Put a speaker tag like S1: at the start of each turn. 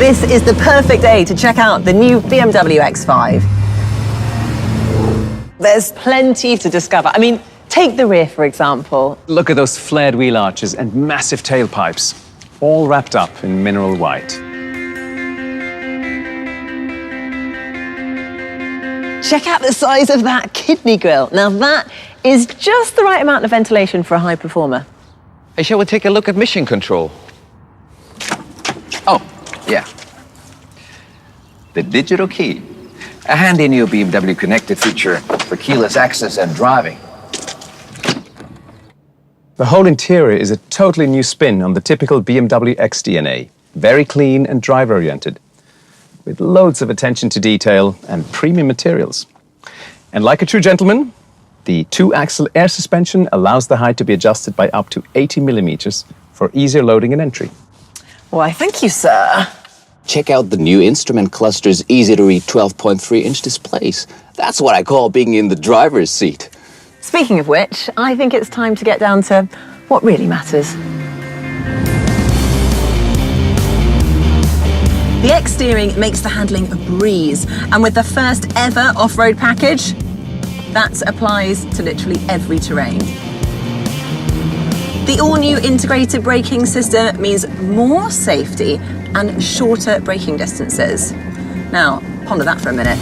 S1: This is the perfect day to check out the new BMW X5. There's plenty to discover. I mean, take the rear, for example.
S2: Look at those flared wheel arches and massive tailpipes, all wrapped up in mineral white.
S1: Check out the size of that kidney grille. Now that is just the right amount of ventilation for a high performer.
S3: Hey, shall we take a look at mission control? Oh, yeah. The digital key. A handy new BMW connected feature for keyless access and driving.
S2: The whole interior is a totally new spin on the typical BMW X DNA. Very clean and driver-oriented, with loads of attention to detail and premium materials. And like a true gentleman, the two-axle air suspension allows the height to be adjusted by up to 80 millimeters for easier loading and entry.
S1: Why, thank you, sir.
S4: Check out the new instrument cluster's easy-to-read 12.3-inch displays. That's what I call being in the driver's seat.
S1: Speaking of which, I think it's time to get down to what really matters. The X steering makes the handling a breeze, and with the first ever off-road package, that applies to literally every terrain. The all-new integrated braking system means more safety and shorter braking distances. Now, ponder that for a minute.